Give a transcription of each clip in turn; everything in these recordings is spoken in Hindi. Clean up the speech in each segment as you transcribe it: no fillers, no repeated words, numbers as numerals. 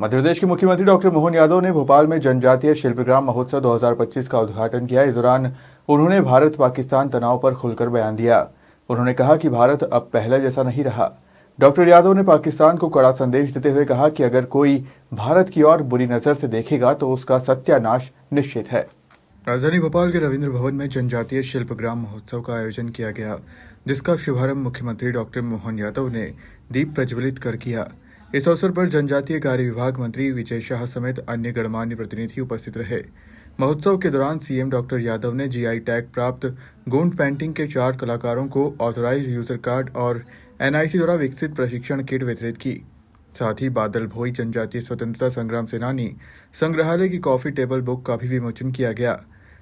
मध्य प्रदेश के मुख्यमंत्री डॉक्टर मोहन यादव ने भोपाल में जनजातीय शिल्पग्राम महोत्सव 2025 का उद्घाटन किया। इस दौरान उन्होंने भारत पाकिस्तान तनाव पर खुलकर बयान दिया। उन्होंने कहा कि भारत अब पहले जैसा नहीं रहा। डॉक्टर यादव ने पाकिस्तान को कड़ा संदेश देते हुए कहा कि अगर कोई भारत की ओर बुरी नजर से देखेगा तो उसका सत्यानाश निश्चित है। राजधानी भोपाल के रविंद्र भवन में जनजातीय शिल्पग्राम महोत्सव का आयोजन किया गया, जिसका शुभारंभ मुख्यमंत्री डॉक्टर मोहन यादव ने दीप प्रज्वलित कर किया। इस अवसर पर जनजातीय कार्य विभाग मंत्री विजय शाह समेत अन्य गणमान्य प्रतिनिधि उपस्थित रहे। महोत्सव के दौरान सीएम डॉक्टर यादव ने जीआई टैग प्राप्त गोंड पेंटिंग के 4 कलाकारों को ऑथराइज यूजर कार्ड और एनआईसी द्वारा विकसित प्रशिक्षण किट वितरित की। साथ ही बादल भोई जनजातीय स्वतंत्रता संग्राम सेनानी संग्रहालय की कॉफी टेबल बुक का भी विमोचन किया गया।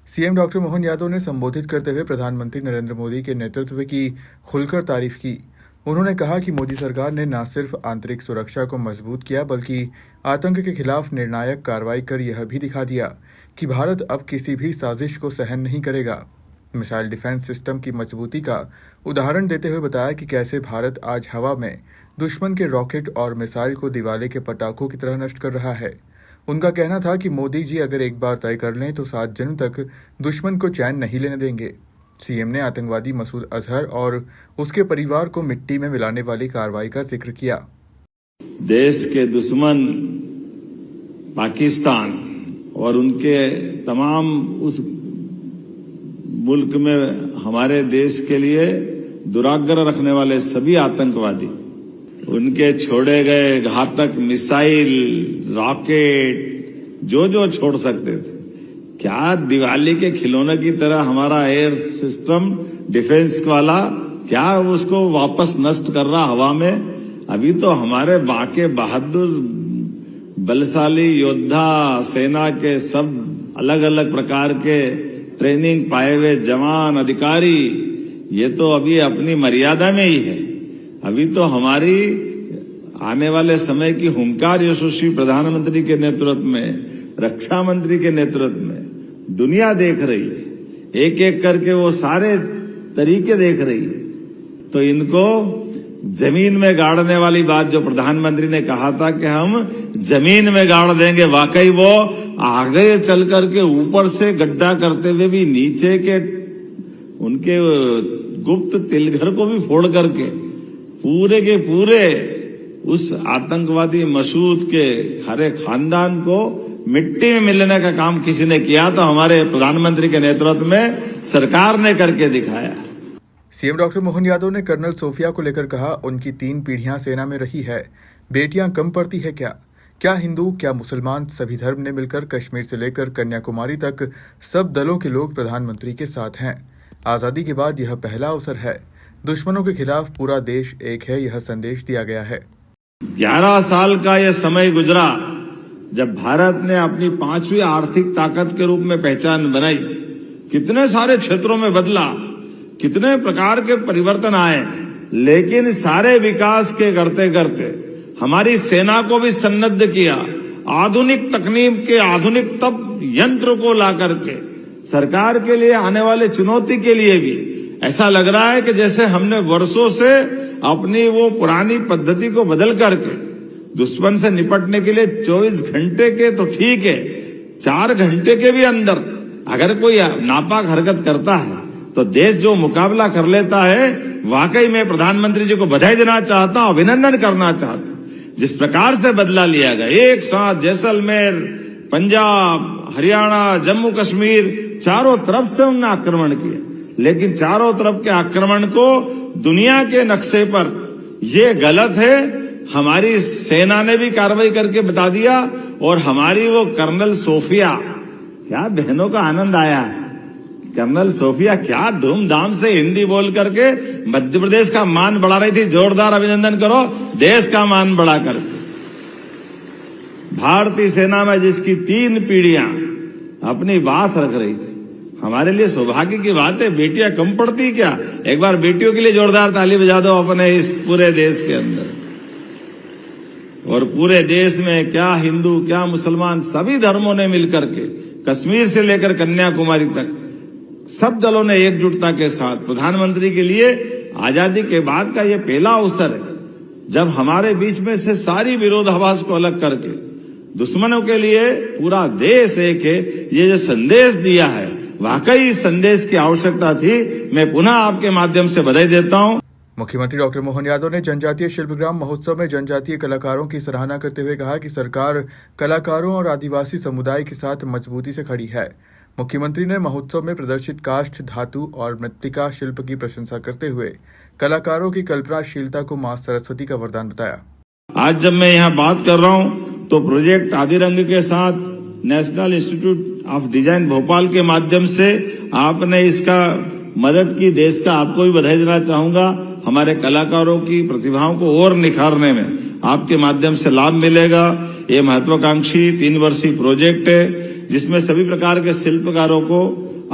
सीएम डॉक्टर मोहन यादव ने संबोधित करते हुए प्रधानमंत्री नरेंद्र मोदी के नेतृत्व की खुलकर तारीफ की। उन्होंने कहा कि मोदी सरकार ने न सिर्फ आंतरिक सुरक्षा को मजबूत किया, बल्कि आतंक के खिलाफ निर्णायक कार्रवाई कर यह भी दिखा दिया कि भारत अब किसी भी साजिश को सहन नहीं करेगा। मिसाइल डिफेंस सिस्टम की मजबूती का उदाहरण देते हुए बताया कि कैसे भारत आज हवा में दुश्मन के रॉकेट और मिसाइल को दिवाले के पटाखों की तरह नष्ट कर रहा है। उनका कहना था कि मोदी जी अगर एक बार तय कर लें तो 7 जन्म तक दुश्मन को चैन नहीं लेने देंगे। सीएम ने आतंकवादी मसूद अजहर और उसके परिवार को मिट्टी में मिलाने वाली कार्रवाई का जिक्र किया। देश के दुश्मन पाकिस्तान और उनके तमाम उस मुल्क में हमारे देश के लिए दुराग्रह रखने वाले सभी आतंकवादी, उनके छोड़े गए घातक मिसाइल, रॉकेट जो छोड़ सकते थे, क्या दिवाली के खिलौने की तरह हमारा एयर सिस्टम डिफेंस वाला क्या उसको वापस नष्ट कर रहा हवा में। अभी तो हमारे बाके बहादुर बलशाली योद्धा, सेना के सब अलग अलग प्रकार के ट्रेनिंग पाए हुए जवान, अधिकारी, ये तो अभी अपनी मर्यादा में ही है। अभी तो हमारी आने वाले समय की हुंकार यशस्वी प्रधानमंत्री के नेतृत्व में, रक्षा मंत्री के नेतृत्व में दुनिया देख रही है। एक एक करके वो सारे तरीके देख रही है। तो इनको जमीन में गाड़ने वाली बात जो प्रधानमंत्री ने कहा था कि हम जमीन में गाड़ देंगे, वाकई वो आगे चल करके ऊपर से गड्ढा करते हुए भी नीचे के उनके गुप्त तिलघर को भी फोड़ करके पूरे के पूरे उस आतंकवादी मसूद के खरे खानदान को मिट्टी में मिलने का काम किसी ने किया तो हमारे प्रधानमंत्री के नेतृत्व में सरकार ने करके दिखाया। सीएम डॉक्टर मोहन यादव ने कर्नल सोफिया को लेकर कहा, उनकी 3 पीढ़ियां सेना में रही है, बेटियां कम पड़ती है क्या हिंदू, क्या मुसलमान, सभी धर्म ने मिलकर कश्मीर से लेकर कन्याकुमारी तक सब दलों के लोग प्रधानमंत्री के साथ हैं। आजादी के बाद यह पहला अवसर है। दुश्मनों के खिलाफ पूरा देश एक है, यह संदेश दिया गया है। 11 साल का यह समय गुजरा जब भारत ने अपनी 5वीं आर्थिक ताकत के रूप में पहचान बनाई। कितने सारे क्षेत्रों में बदला, कितने प्रकार के परिवर्तन आए, लेकिन सारे विकास के करते करते हमारी सेना को भी सन्नद्ध किया। आधुनिक तकनीक के आधुनिक तब यंत्र को ला करके सरकार के लिए आने वाले चुनौती के लिए भी ऐसा लग रहा है कि जैसे हमने वर्षों से अपनी वो पुरानी पद्धति को बदल करके दुश्मन से निपटने के लिए 24 घंटे के तो ठीक है, 4 घंटे के भी अंदर अगर कोई नापाक हरकत करता है तो देश जो मुकाबला कर लेता है। वाकई में प्रधानमंत्री जी को बधाई देना चाहता हूं, अभिनंदन करना चाहता हूं। जिस प्रकार से बदला लिया गया, एक साथ जैसलमेर, पंजाब, हरियाणा, जम्मू कश्मीर, चारों तरफ से उन्होंने आक्रमण किया, लेकिन चारों तरफ के आक्रमण को दुनिया के नक्शे पर ये गलत है, हमारी सेना ने भी कार्रवाई करके बता दिया। और हमारी वो कर्नल सोफिया, क्या बहनों का आनंद आया है। कर्नल सोफिया क्या धूमधाम से हिंदी बोल करके मध्य प्रदेश का मान बढ़ा रही थी। जोरदार अभिनंदन करो, देश का मान बढ़ा करके। भारतीय सेना में जिसकी 3 पीढ़ियां अपनी बात रख रही थी, हमारे लिए सौभाग्य की बात है। बेटियां कम पड़ती क्या? एक बार बेटियों के लिए जोरदार ताली बजा दो अपने इस पूरे देश के अंदर। और पूरे देश में क्या हिंदू, क्या मुसलमान, सभी धर्मों ने मिलकर के कश्मीर से लेकर कन्याकुमारी तक सब दलों ने एकजुटता के साथ प्रधानमंत्री के लिए आजादी के बाद का ये पहला अवसर है जब हमारे बीच में से सारी विरोधाभास को अलग करके दुश्मनों के लिए पूरा देश एक है, ये जो संदेश दिया है वाकई इस संदेश की आवश्यकता थी। मैं पुनः आपके माध्यम से बधाई देता हूं। मुख्यमंत्री डॉक्टर मोहन यादव ने जनजातीय शिल्पग्राम महोत्सव में जनजातीय कलाकारों की सराहना करते हुए कहा कि सरकार कलाकारों और आदिवासी समुदाय के साथ मजबूती से खड़ी है। मुख्यमंत्री ने महोत्सव में प्रदर्शित काष्ठ, धातु और मृत्तिका शिल्प की प्रशंसा करते हुए कलाकारों की कल्पनाशीलता को मां सरस्वती का वरदान बताया। आज जब मैं यहाँ बात कर रहा हूँ तो प्रोजेक्ट आदिरंग के साथ national institute of design Bhopal के माध्यम से आपने इसका मदद की, देश का आपको भी बधाई देना चाहूंगा। हमारे कलाकारों की प्रतिभाओं को और निखारने में आपके माध्यम से लाभ मिलेगा। ये महत्वाकांक्षी 3 वर्षीय प्रोजेक्ट है जिसमें सभी प्रकार के शिल्पकारों को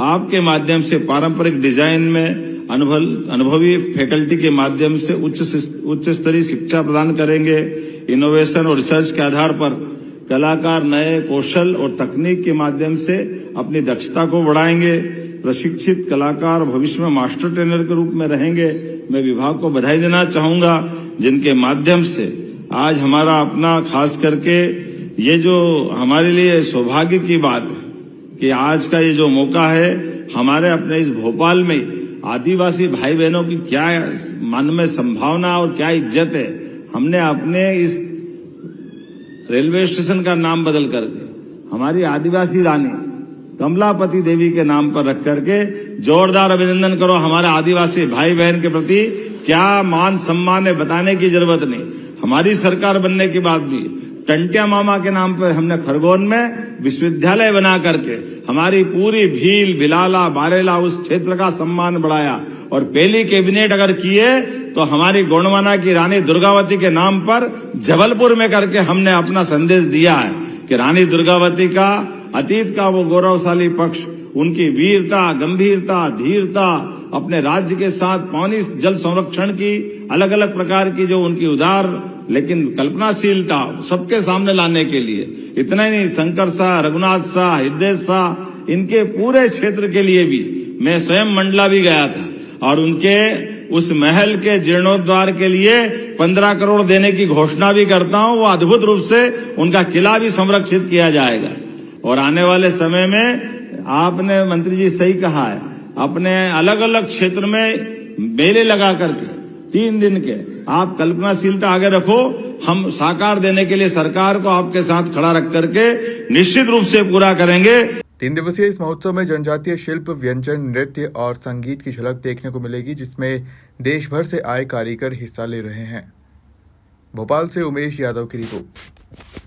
आपके माध्यम से पारंपरिक डिजाइन में अनुभवी फैकल्टी के माध्यम से उच्च स्तरीय शिक्षा प्रदान करेंगे। इनोवेशन और रिसर्च के आधार पर कलाकार नए कौशल और तकनीक के माध्यम से अपनी दक्षता को बढ़ाएंगे। प्रशिक्षित कलाकार भविष्य में मास्टर ट्रेनर के रूप में रहेंगे। मैं विभाग को बधाई देना चाहूंगा जिनके माध्यम से आज हमारा अपना खास करके ये जो हमारे लिए सौभाग्य की बात है कि आज का ये जो मौका है हमारे अपने इस भोपाल में आदिवासी भाई बहनों की क्या मन में संभावना और क्या इज्जत है। हमने अपने इस रेलवे स्टेशन का नाम बदल करके हमारी आदिवासी रानी कमलापति देवी के नाम पर रख करके जोरदार अभिनंदन करो। हमारे आदिवासी भाई बहन के प्रति क्या मान सम्मान है बताने की जरूरत नहीं। हमारी सरकार बनने के बाद भी टंटिया मामा के नाम पर हमने खरगोन में विश्वविद्यालय बना करके हमारी पूरी भील, भिलाला, बारेला उस क्षेत्र का सम्मान बढ़ाया। और पहली कैबिनेट अगर किए तो हमारी गोंडवाना की रानी दुर्गावती के नाम पर जबलपुर में करके हमने अपना संदेश दिया है कि रानी दुर्गावती का अतीत का वो गौरवशाली पक्ष, उनकी वीरता, गंभीरता, धीरता, अपने राज्य के साथ पानी जल संरक्षण की अलग अलग प्रकार की जो उनकी उदार लेकिन कल्पनाशीलता सबके सामने लाने के लिए, इतना ही नहीं, शंकर शाह, रघुनाथ शाह, हृदय शाह, इनके पूरे क्षेत्र के लिए भी मैं स्वयं मंडला भी गया था और उनके उस महल के जीर्णोद्धार के लिए 15 करोड़ देने की घोषणा भी करता हूं। वो अद्भुत रूप से उनका किला भी संरक्षित किया जाएगा। और आने वाले समय में आपने मंत्री जी सही कहा है, अपने अलग अलग क्षेत्र में मेले लगा करके 3 दिन के आप कल्पनाशीलता आगे रखो। हम साकार देने के लिए सरकार को आपके साथ खड़ा रख करके निश्चित रूप से पूरा करेंगे। 3 दिवसीय इस महोत्सव में जनजातीय शिल्प, व्यंजन, नृत्य और संगीत की झलक देखने को मिलेगी जिसमें देश भर से आए कारीगर हिस्सा ले रहे हैं। भोपाल से उमेश यादव की रिपोर्ट।